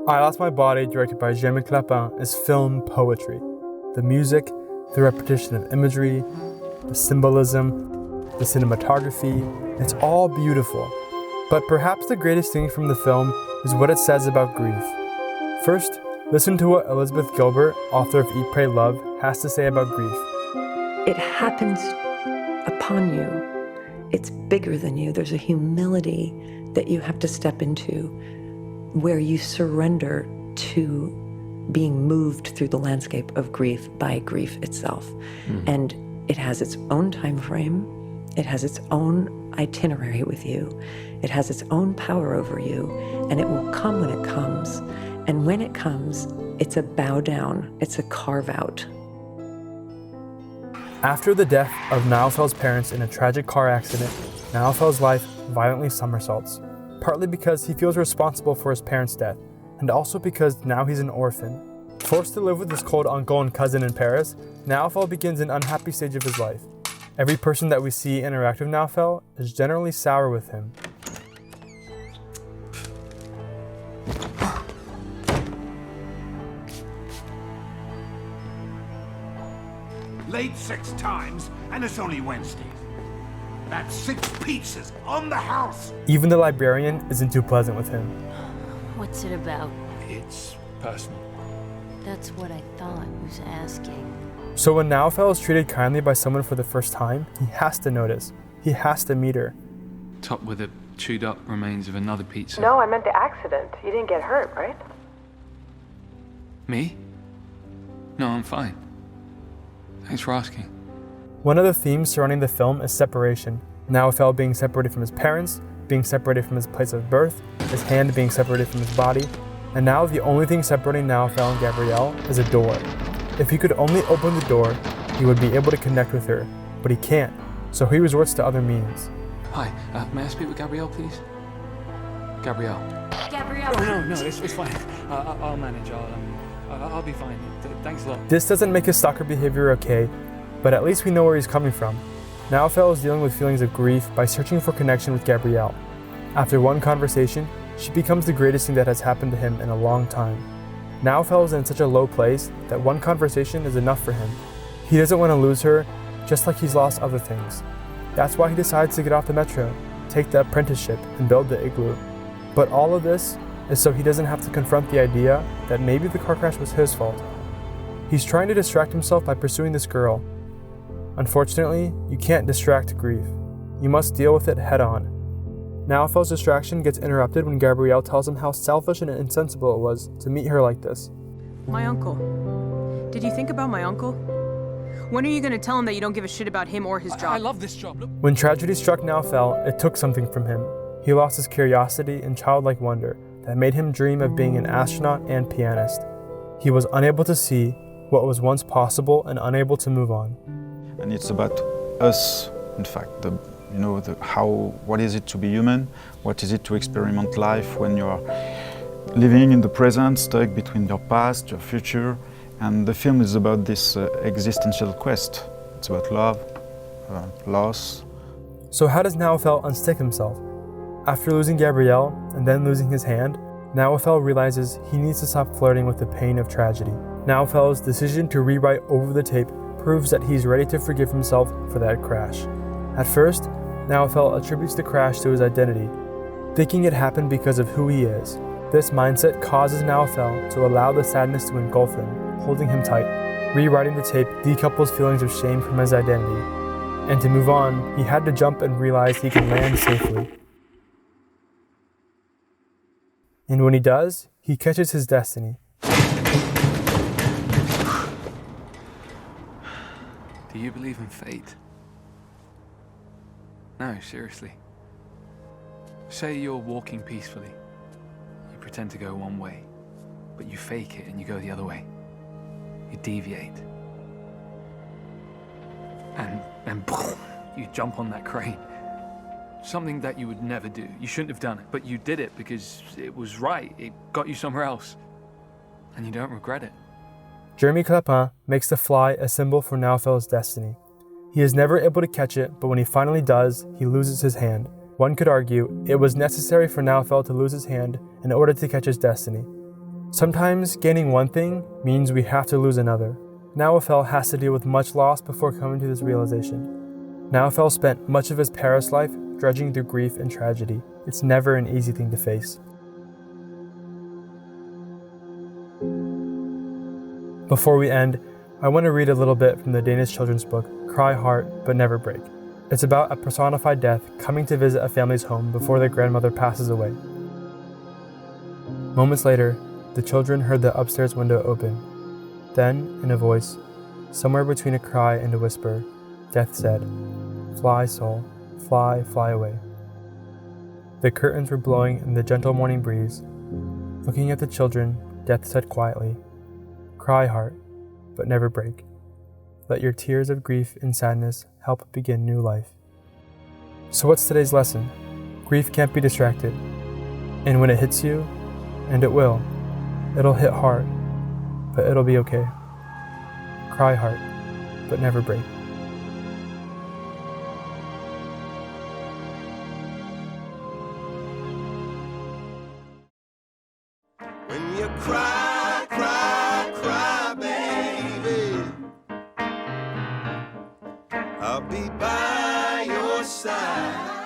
I Lost My Body, directed by Jeremy Clapin, is film poetry. The music, the repetition of imagery, the symbolism, the cinematography, it's all beautiful. But perhaps the greatest thing from the film is what it says about grief. First, listen to what Elizabeth Gilbert, author of Eat, Pray, Love, has to say about grief. It happens upon you. It's bigger than you. There's a humility that you have to step into where you surrender to being moved through the landscape of grief by grief itself. And it has its own time frame. It has its own itinerary with you. It has its own power over you, and it will come when it comes. And when it comes, it's a bow down. It's a carve out. After the death of Niall Fell's parents in a tragic car accident, Niall Fell's life violently somersaults, partly because he feels responsible for his parents' death, and also because now he's an orphan. Forced to live with his cold uncle and cousin in Paris, Niall Fell begins an unhappy stage of his life. Every person that we see interact with Niall Fell is generally sour with him. Late 6 times, and it's only Wednesday. That's 6 pizzas on the house. Even the librarian isn't too pleasant with him. What's it about? It's personal. That's what I thought. Who's asking? So when Niall Fell is treated kindly by someone for the first time, he has to notice. He has to meet her. Topped with the chewed up remains of another pizza. No, I meant the accident. You didn't get hurt, right? Me? No, I'm fine. Thanks for asking. One of the themes surrounding the film is separation. Niall Fell being separated from his parents, being separated from his place of birth, his hand being separated from his body, and now the only thing separating Niall Fell and Gabrielle is a door. If he could only open the door, he would be able to connect with her, but he can't, so he resorts to other means. Hi, may I speak with Gabrielle, please? Gabrielle. Gabrielle. Oh, no, it's fine. I'll manage. I'll be fine. Thanks a lot. This doesn't make his stalker behavior okay, but at least we know where he's coming from. Niall Fell is dealing with feelings of grief by searching for connection with Gabrielle. After one conversation, she becomes the greatest thing that has happened to him in a long time. Niall Fell is in such a low place that one conversation is enough for him. He doesn't want to lose her, just like he's lost other things. That's why he decides to get off the metro, take the apprenticeship, and build the igloo. But all of this is so he doesn't have to confront the idea that maybe the car crash was his fault. He's trying to distract himself by pursuing this girl. Unfortunately, you can't distract grief. You must deal with it head on. Niall Fell's distraction gets interrupted when Gabrielle tells him how selfish and insensible it was to meet her like this. My uncle. Did you think about my uncle? When are you gonna tell him that you don't give a shit about him or his job? I love this job. Look. When tragedy struck Niall Fell, it took something from him. He lost his curiosity and childlike wonder that made him dream of being an astronaut and pianist. He was unable to see what was once possible and unable to move on. And it's about us, in fact, what is it to be human? What is it to experiment life when you're living in the present, stuck between your past, your future? And the film is about this existential quest. It's about love, loss. So how does Niall Fell unstick himself? After losing Gabrielle and then losing his hand, Niall Fell realizes he needs to stop flirting with the pain of tragedy. Niall Fell's decision to rewrite over the tape proves that he's ready to forgive himself for that crash. At first, Niall Fell attributes the crash to his identity, thinking it happened because of who he is. This mindset causes Niall Fell to allow the sadness to engulf him, holding him tight. Rewriting the tape decouples feelings of shame from his identity. And to move on, he had to jump and realize he can land safely. And when he does, he catches his destiny. Do you believe in fate? No, seriously. Say you're walking peacefully. You pretend to go one way, but you fake it and you go the other way. You deviate. And boom, you jump on that crane. Something that you would never do. You shouldn't have done it, but you did it because it was right. It got you somewhere else. And you don't regret it. Jeremy Clapin makes the fly a symbol for Niall Fell's destiny. He is never able to catch it, but when he finally does, he loses his hand. One could argue it was necessary for Niall Fell to lose his hand in order to catch his destiny. Sometimes gaining one thing means we have to lose another. Naofel has to deal with much loss before coming to this realization. Naofel spent much of his Paris life drudging through grief and tragedy. It's never an easy thing to face. Before we end, I want to read a little bit from the Danish children's book, Cry Heart, But Never Break. It's about a personified death coming to visit a family's home before their grandmother passes away. Moments later, the children heard the upstairs window open. Then, in a voice, somewhere between a cry and a whisper, Death said, "Fly, soul, fly, fly away." The curtains were blowing in the gentle morning breeze. Looking at the children, Death said quietly, "Cry, heart, but never break. Let your tears of grief and sadness help begin new life." So what's today's lesson? Grief can't be distracted. And when it hits you, and it will, it'll hit hard, but it'll be okay. Cry, heart, but never break. When you cry, cry, cry, baby, I'll be by your side.